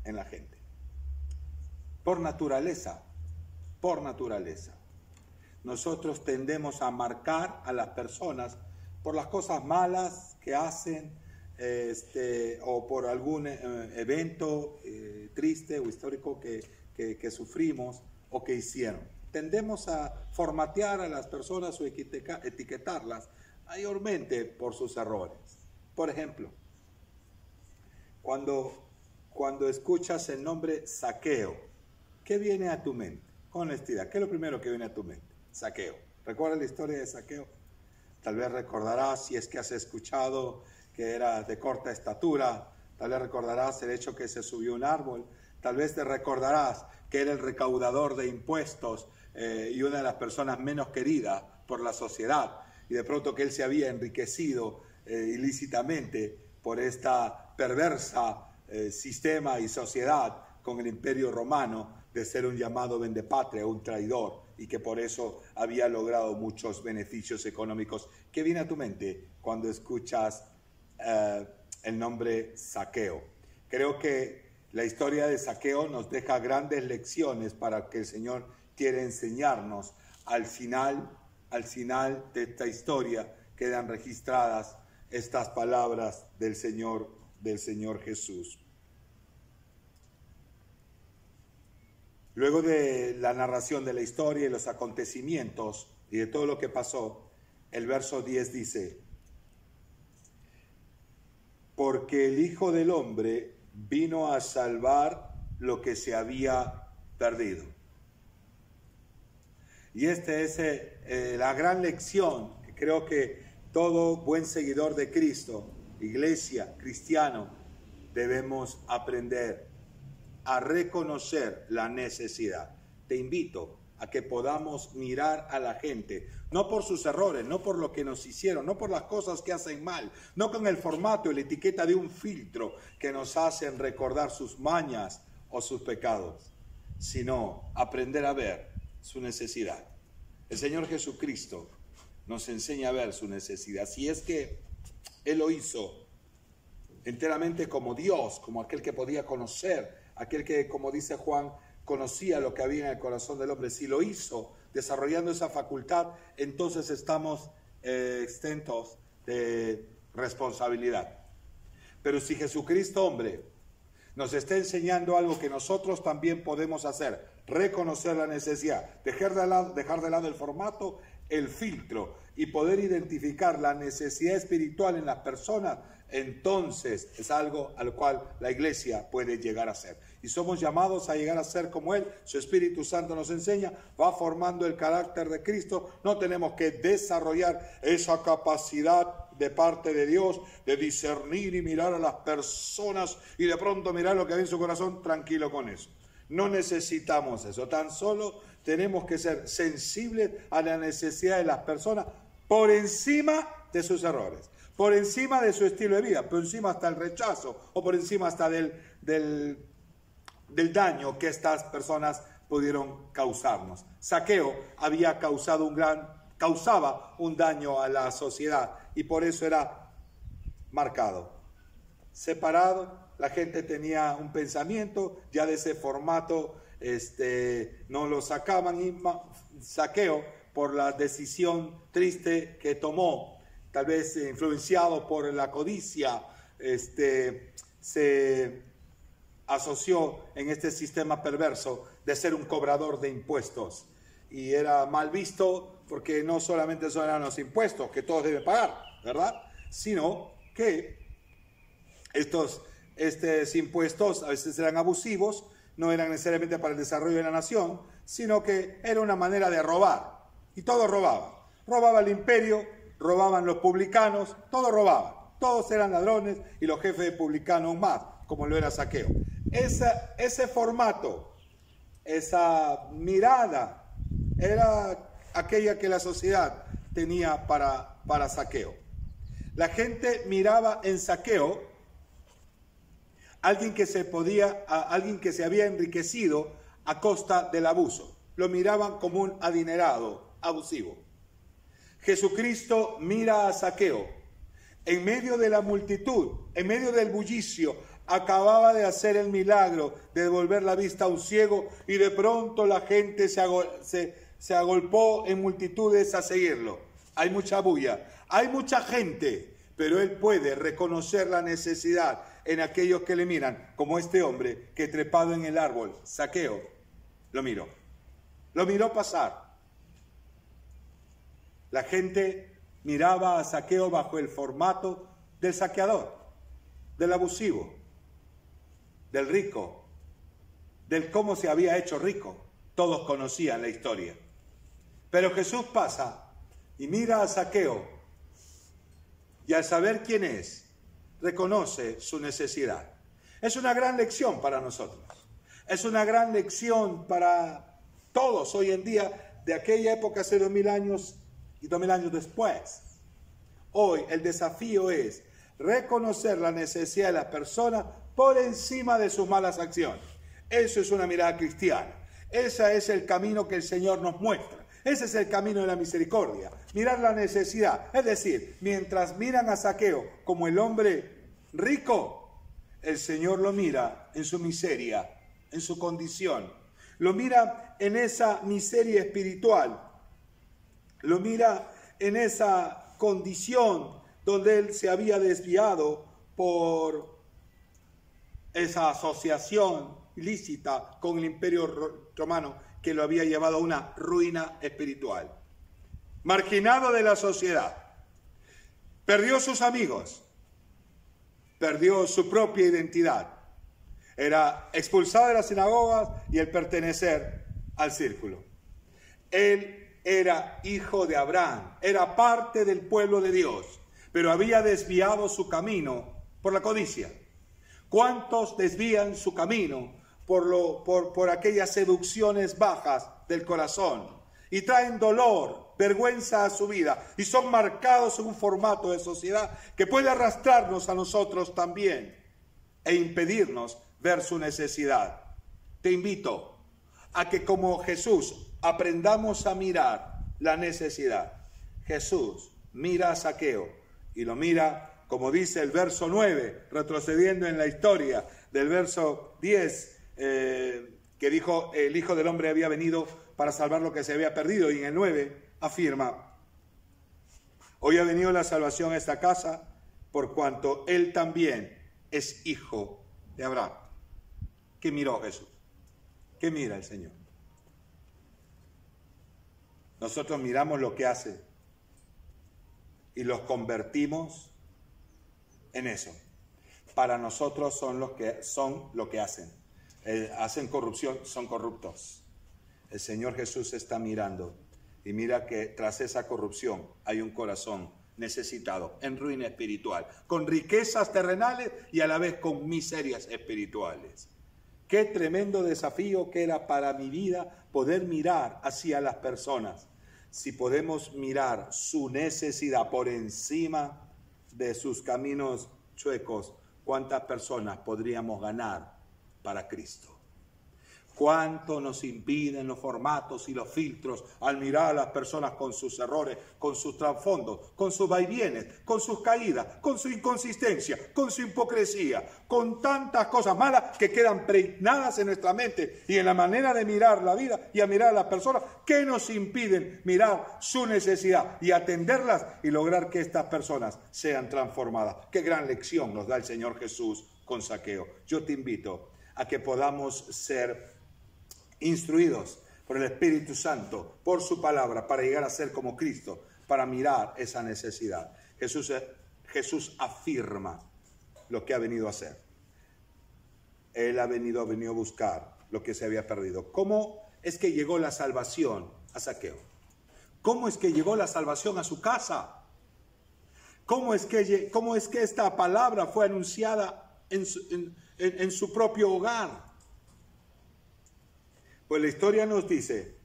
en la gente. Por naturaleza, por naturaleza. Nosotros tendemos a marcar a las personas por las cosas malas que hacen, o por algún evento triste o histórico que sufrimos o que hicieron. Tendemos a formatear a las personas o etiquetarlas mayormente por sus errores. Por ejemplo, cuando escuchas el nombre Zaqueo, ¿qué viene a tu mente? Con honestidad, ¿qué es lo primero que viene a tu mente? Zaqueo. ¿Recuerdas la historia de Zaqueo? Tal vez recordarás, si es que has escuchado, que era de corta estatura. Tal vez recordarás el hecho que se subió a un árbol. Tal vez te recordarás que era el recaudador de impuestos y una de las personas menos queridas por la sociedad. Y de pronto que él se había enriquecido ilícitamente por esta perversa sistema y sociedad con el Imperio Romano, de ser un llamado vendepatria, un traidor, y que por eso había logrado muchos beneficios económicos. ¿Qué viene a tu mente cuando escuchas el nombre Zaqueo? Creo que la historia de Zaqueo nos deja grandes lecciones para que el Señor quiere enseñarnos. Al final de esta historia quedan registradas estas palabras del Señor Jesús. Luego de la narración de la historia y los acontecimientos y de todo lo que pasó, el verso 10 dice: porque el Hijo del Hombre vino a salvar lo que se había perdido. Y esta es la gran lección que creo que todo buen seguidor de Cristo, iglesia, cristiano, debemos aprender a reconocer la necesidad. Te invito a que podamos mirar a la gente, no por sus errores, no por lo que nos hicieron, no por las cosas que hacen mal, no con el formato y la etiqueta de un filtro que nos hacen recordar sus mañas o sus pecados, sino aprender a ver su necesidad. El Señor Jesucristo nos enseña a ver su necesidad. Si es que Él lo hizo enteramente como Dios, como aquel que podía conocer, aquel que, como dice Juan, conocía lo que había en el corazón del hombre. Si lo hizo desarrollando esa facultad, entonces estamos exentos de responsabilidad. Pero si Jesucristo, hombre, nos está enseñando algo que nosotros también podemos hacer, reconocer la necesidad, dejar de lado el formato, el filtro, y poder identificar la necesidad espiritual en las personas, entonces es algo a lo cual la iglesia puede llegar a ser. Y somos llamados a llegar a ser como Él. Su Espíritu Santo nos enseña, va formando el carácter de Cristo. No tenemos que desarrollar esa capacidad de parte de Dios de discernir y mirar a las personas y de pronto mirar lo que hay en su corazón. Tranquilo con eso. No necesitamos eso. Tan solo tenemos que ser sensibles a la necesidad de las personas por encima de sus errores, por encima de su estilo de vida, por encima hasta el rechazo o por encima hasta del daño que estas personas pudieron causarnos. Zaqueo había causaba un daño a la sociedad y por eso era marcado, separado. La gente tenía un pensamiento ya de ese formato, no lo sacaban, y Zaqueo, por la decisión triste que tomó, tal vez influenciado por la codicia, se asoció en este sistema perverso de ser un cobrador de impuestos. Y era mal visto porque no solamente eran los impuestos que todos deben pagar, ¿verdad? Sino que estos impuestos a veces eran abusivos, no eran necesariamente para el desarrollo de la nación, sino que era una manera de robar. Y todo robaba. Robaba el imperio, robaban los publicanos, todo robaba. Todos eran ladrones y los jefes de publicanos más, como lo era Zaqueo. Ese formato, esa mirada, era aquella que la sociedad tenía para Zaqueo. La gente miraba en Zaqueo alguien que se había enriquecido a costa del abuso. Lo miraban como un adinerado abusivo. Jesucristo mira a Zaqueo en medio de la multitud, en medio del bullicio, acababa de hacer el milagro de devolver la vista a un ciego y de pronto la gente se agolpó en multitudes a seguirlo. Hay mucha bulla, hay mucha gente, pero él puede reconocer la necesidad en aquellos que le miran, como este hombre que trepado en el árbol, Zaqueo, lo miró pasar. La gente miraba a Zaqueo bajo el formato del saqueador, del abusivo, del rico, del cómo se había hecho rico. Todos conocían la historia. Pero Jesús pasa y mira a Zaqueo y al saber quién es, reconoce su necesidad. Es una gran lección para nosotros. Es una gran lección para todos hoy en día, de aquella época hace 2000 años y 2000 años después. Hoy el desafío es reconocer la necesidad de la persona por encima de sus malas acciones. Eso es una mirada cristiana. Ese es el camino que el Señor nos muestra. Ese es el camino de la misericordia. Mirar la necesidad. Es decir, mientras miran a Zaqueo como el hombre rico, el Señor lo mira en su miseria, en su condición. Lo mira en esa miseria espiritual. Lo mira en esa condición donde él se había desviado por esa asociación ilícita con el Imperio Romano que lo había llevado a una ruina espiritual. Marginado de la sociedad, perdió sus amigos, perdió su propia identidad. Era expulsado de las sinagogas y el pertenecer al círculo. Él era hijo de Abraham, era parte del pueblo de Dios, pero había desviado su camino por la codicia. ¿Cuántos desvían su camino por aquellas seducciones bajas del corazón y traen dolor, vergüenza a su vida y son marcados en un formato de sociedad que puede arrastrarnos a nosotros también e impedirnos ver su necesidad? Te invito a que como Jesús aprendamos a mirar la necesidad. Jesús mira a Zaqueo y lo mira, como dice el verso 9, retrocediendo en la historia del verso 10, que dijo el Hijo del Hombre había venido para salvar lo que se había perdido, y en el 9 afirma: hoy ha venido la salvación a esta casa por cuanto él también es hijo de Abraham. ¿Qué miró Jesús? ¿Qué mira el Señor? Nosotros miramos lo que hace y los convertimos en eso. Para nosotros son lo que hacen. Hacen corrupción, son corruptos. El Señor Jesús está mirando y mira que tras esa corrupción hay un corazón necesitado, en ruina espiritual, con riquezas terrenales y a la vez con miserias espirituales. Qué tremendo desafío que era para mi vida poder mirar hacia las personas. Si podemos mirar su necesidad por encima de sus caminos chuecos, ¿cuántas personas podríamos ganar para Cristo? ¿Cuánto nos impiden los formatos y los filtros al mirar a las personas con sus errores, con sus trasfondos, con sus vaivienes, con sus caídas, con su inconsistencia, con su hipocresía, con tantas cosas malas que quedan pregnadas en nuestra mente y en la manera de mirar la vida y a mirar a las personas que nos impiden mirar su necesidad y atenderlas y lograr que estas personas sean transformadas? Qué gran lección nos da el Señor Jesús con Zaqueo. Yo te invito a que podamos ser instruidos por el Espíritu Santo, por su palabra, para llegar a ser como Cristo, para mirar esa necesidad. Jesús afirma lo que ha venido a hacer. Él ha venido a buscar lo que se había perdido. ¿Cómo es que llegó la salvación a Zaqueo? ¿Cómo es que llegó la salvación a su casa? ¿Cómo es que esta palabra fue anunciada en su propio hogar? Pues la historia nos dice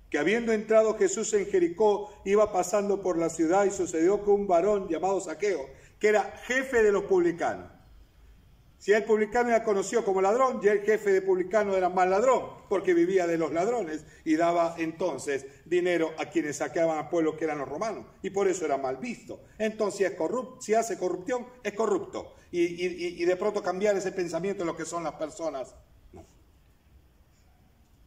que habiendo entrado Jesús en Jericó, iba pasando por la ciudad y sucedió que un varón llamado Zaqueo, que era jefe de los publicanos, Si el publicano era conocido como ladrón, ya el jefe de publicano era más ladrón, porque vivía de los ladrones y daba entonces dinero a quienes saqueaban al pueblo, que eran los romanos, y por eso era mal visto. Entonces, si hace corrupción, es corrupto. Y de pronto cambiar ese pensamiento de lo que son las personas. No.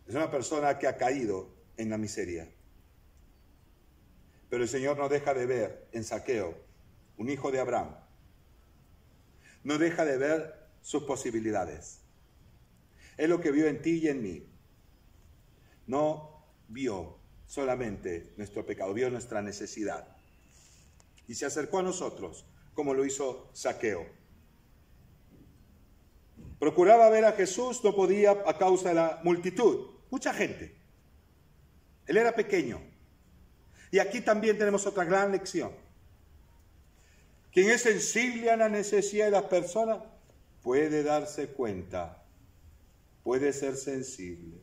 Es una persona que ha caído en la miseria. Pero el Señor no deja de ver en Zaqueo, un hijo de Abraham. No deja de ver sus posibilidades. Es lo que vio en ti y en mí. No vio solamente nuestro pecado, vio nuestra necesidad. Y se acercó a nosotros, como lo hizo Zaqueo. Procuraba ver a Jesús, no podía a causa de la multitud. Mucha gente. Él era pequeño. Y aquí también tenemos otra gran lección. Quien es sensible a la necesidad de las personas puede darse cuenta, puede ser sensible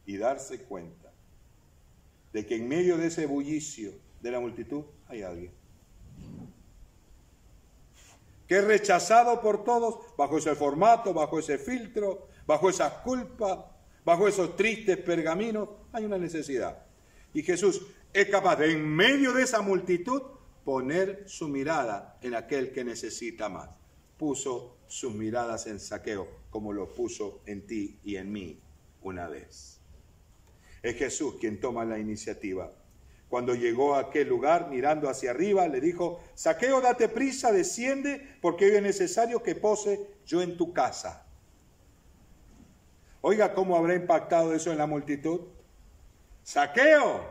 y darse cuenta de que en medio de ese bullicio de la multitud hay alguien que es rechazado por todos bajo ese formato, bajo ese filtro, bajo esas culpas, bajo esos tristes pergaminos. Hay una necesidad. Y Jesús es capaz de, en medio de esa multitud, poner su mirada en aquel que necesita más. Puso sus miradas en Zaqueo, como lo puso en ti y en mí una vez. Es Jesús quien toma la iniciativa. Cuando llegó a aquel lugar, mirando hacia arriba, le dijo: Zaqueo, date prisa, desciende, porque hoy es necesario que pose yo en tu casa. Oiga, ¿cómo habrá impactado eso en la multitud? Zaqueo,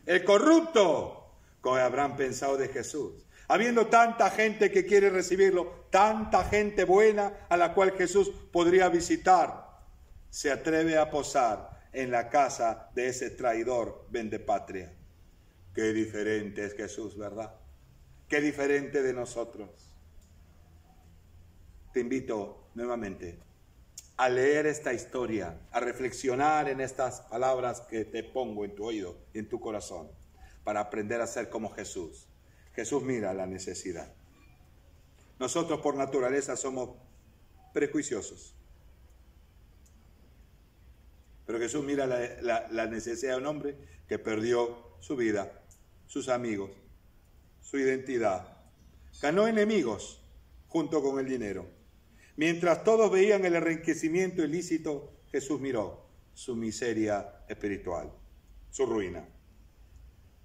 el corrupto, como habrán pensado de Jesús. Habiendo tanta gente que quiere recibirlo, tanta gente buena a la cual Jesús podría visitar, se atreve a posar en la casa de ese traidor vendepatria. Qué diferente es Jesús, ¿verdad? Qué diferente de nosotros. Te invito nuevamente a leer esta historia, a reflexionar en estas palabras que te pongo en tu oído y en tu corazón, para aprender a ser como Jesús. Jesús mira la necesidad. Nosotros por naturaleza somos prejuiciosos. Pero Jesús mira la necesidad de un hombre que perdió su vida, sus amigos, su identidad. Ganó enemigos junto con el dinero. Mientras todos veían el enriquecimiento ilícito, Jesús miró su miseria espiritual, su ruina.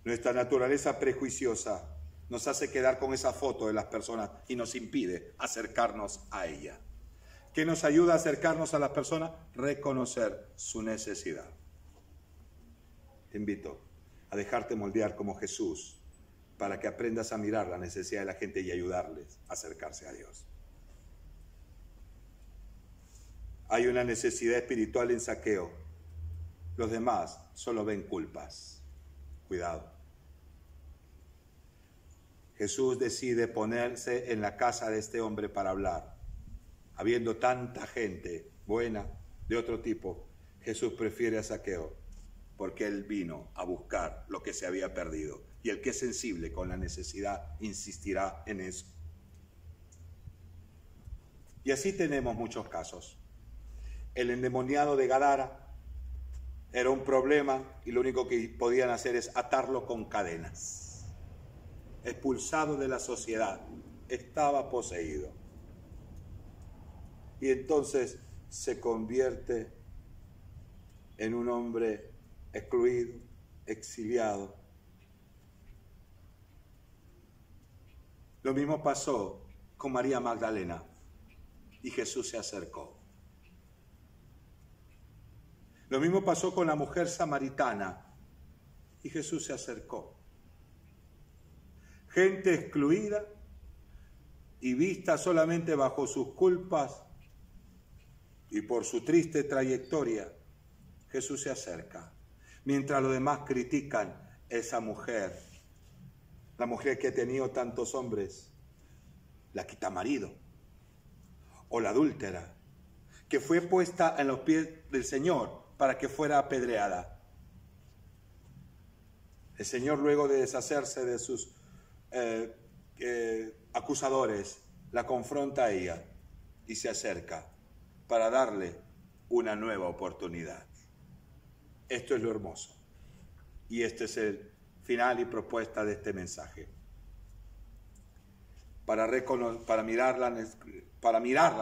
Nuestra naturaleza prejuiciosa nos hace quedar con esa foto de las personas y nos impide acercarnos a ella. ¿Qué nos ayuda a acercarnos a las personas? Reconocer su necesidad. Te invito a dejarte moldear como Jesús para que aprendas a mirar la necesidad de la gente y ayudarles a acercarse a Dios. Hay una necesidad espiritual en Zaqueo. Los demás solo ven culpas. Cuidado. Jesús decide ponerse en la casa de este hombre para hablar. Habiendo tanta gente buena de otro tipo, Jesús prefiere a Zaqueo porque él vino a buscar lo que se había perdido. Y el que es sensible con la necesidad insistirá en eso. Y así tenemos muchos casos. El endemoniado de Gadara era un problema y lo único que podían hacer es atarlo con cadenas. Expulsado de la sociedad, estaba poseído. Y entonces se convierte en un hombre excluido, exiliado. Lo mismo pasó con María Magdalena y Jesús se acercó. Lo mismo pasó con la mujer samaritana y Jesús se acercó. Gente excluida y vista solamente bajo sus culpas y por su triste trayectoria, Jesús se acerca. Mientras los demás critican esa mujer, la mujer que ha tenido tantos hombres, la quitamarido o la adúltera, que fue puesta en los pies del Señor para que fuera apedreada. El Señor, luego de deshacerse de sus acusadores, la confronta a ella y se acerca para darle una nueva oportunidad. Esto es lo hermoso. Y este es el final y propuesta de este mensaje. Para mirar la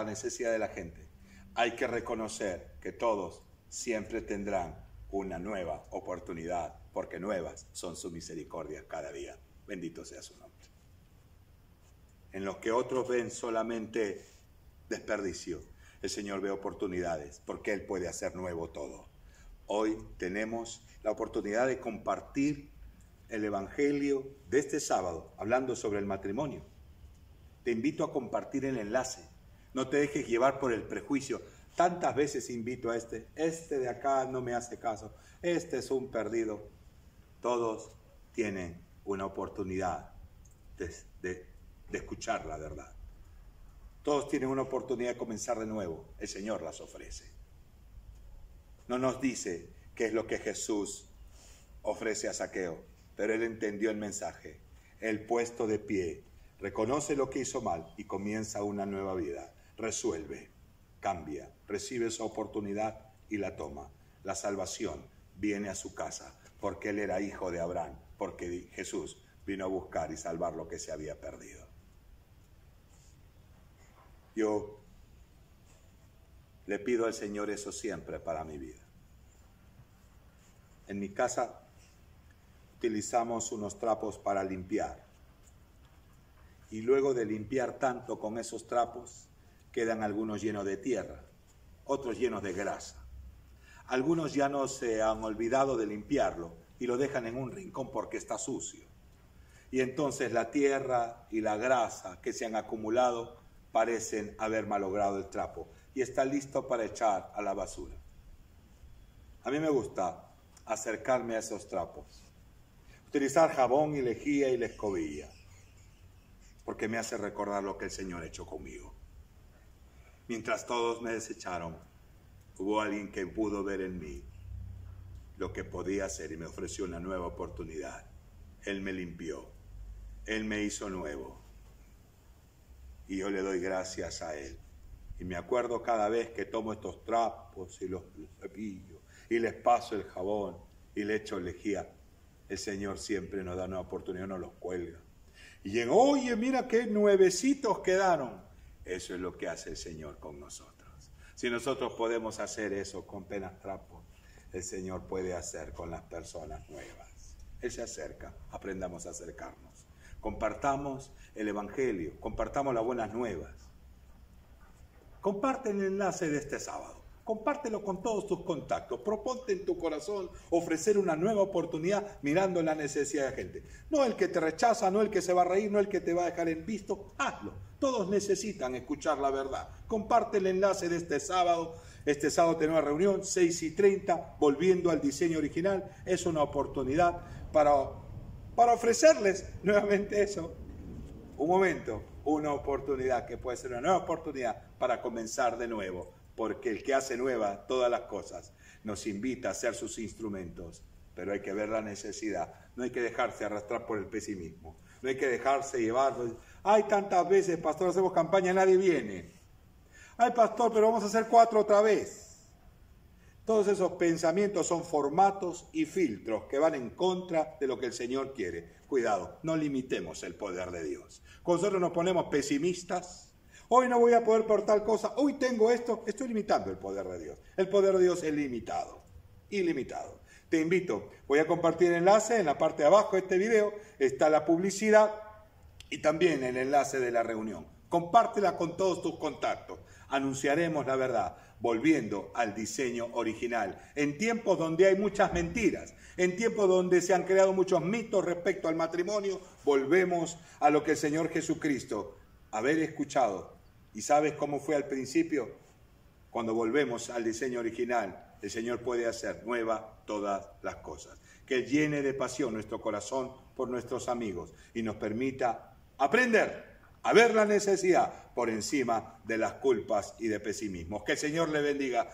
necesidad de la gente, hay que reconocer que todos siempre tendrán una nueva oportunidad, porque nuevas son sus misericordias cada día. Bendito sea su nombre. En los que otros ven solamente desperdicio, el Señor ve oportunidades, porque Él puede hacer nuevo todo. Hoy tenemos la oportunidad de compartir el Evangelio de este sábado, hablando sobre el matrimonio. Te invito a compartir el enlace. No te dejes llevar por el prejuicio. Tantas veces invito a este de acá no me hace caso, este es un perdido. Todos tienen una oportunidad de escuchar la verdad. Todos tienen una oportunidad de comenzar de nuevo. El Señor las ofrece. No nos dice qué es lo que Jesús ofrece a Zaqueo, pero él entendió el mensaje. Él, puesto de pie, reconoce lo que hizo mal y comienza una nueva vida. Resuelve, cambia, recibe esa oportunidad y la toma. La salvación viene a su casa porque él era hijo de Abraham, porque Jesús vino a buscar y salvar lo que se había perdido. Yo le pido al Señor eso siempre para mi vida. En mi casa utilizamos unos trapos para limpiar. Y luego de limpiar tanto con esos trapos, quedan algunos llenos de tierra, otros llenos de grasa. Algunos ya no se han olvidado de limpiarlo y lo dejan en un rincón porque está sucio. Y entonces la tierra y la grasa que se han acumulado parecen haber malogrado el trapo y está listo para echar a la basura. A mí me gusta acercarme a esos trapos, utilizar jabón y lejía y la escobilla, porque me hace recordar lo que el Señor ha hecho conmigo. Mientras todos me desecharon, hubo alguien que pudo ver en mí lo que podía hacer y me ofreció una nueva oportunidad. Él me limpió, Él me hizo nuevo y yo le doy gracias a Él. Y me acuerdo cada vez que tomo estos trapos y los cepillo y les paso el jabón y le echo lejía, el Señor siempre nos da una oportunidad, nos los cuelga. Y llegan, oye, mira qué nuevecitos quedaron. Eso es lo que hace el Señor con nosotros. Si nosotros podemos hacer eso con apenas trapos, el Señor puede hacer con las personas nuevas. Él se acerca, aprendamos a acercarnos. Compartamos el Evangelio, compartamos las buenas nuevas. Comparte el enlace de este sábado. Compártelo con todos tus contactos. Proponte en tu corazón ofrecer una nueva oportunidad mirando la necesidad de la gente. No el que te rechaza, no el que se va a reír, no el que te va a dejar en visto. Hazlo. Todos necesitan escuchar la verdad. Comparte el enlace de este sábado. Este sábado tenemos una reunión, 6:30, volviendo al diseño original. Es una oportunidad para ofrecerles nuevamente eso. Un momento, una oportunidad que puede ser una nueva oportunidad para comenzar de nuevo. Porque el que hace nuevas todas las cosas nos invita a ser sus instrumentos, pero hay que ver la necesidad, no hay que dejarse arrastrar por el pesimismo, no hay que dejarse llevar. Ay, tantas veces, pastor, hacemos campaña, nadie viene. Ay, pastor, pero vamos a hacer 4 otra vez. Todos esos pensamientos son formatos y filtros que van en contra de lo que el Señor quiere. Cuidado, no limitemos el poder de Dios. Cuando nosotros nos ponemos pesimistas, hoy no voy a poder por tal cosa, hoy tengo esto, estoy limitando el poder de Dios. El poder de Dios es limitado, ilimitado. Te invito, voy a compartir el enlace en la parte de abajo de este video, está la publicidad y también el enlace de la reunión. Compártela con todos tus contactos, anunciaremos la verdad, volviendo al diseño original. En tiempos donde hay muchas mentiras, en tiempos donde se han creado muchos mitos respecto al matrimonio, volvemos a lo que el Señor Jesucristo haber escuchado. ¿Y sabes cómo fue al principio? Cuando volvemos al diseño original, el Señor puede hacer nuevas todas las cosas. Que Él llene de pasión nuestro corazón por nuestros amigos y nos permita aprender a ver la necesidad por encima de las culpas y de pesimismos. Que el Señor le bendiga.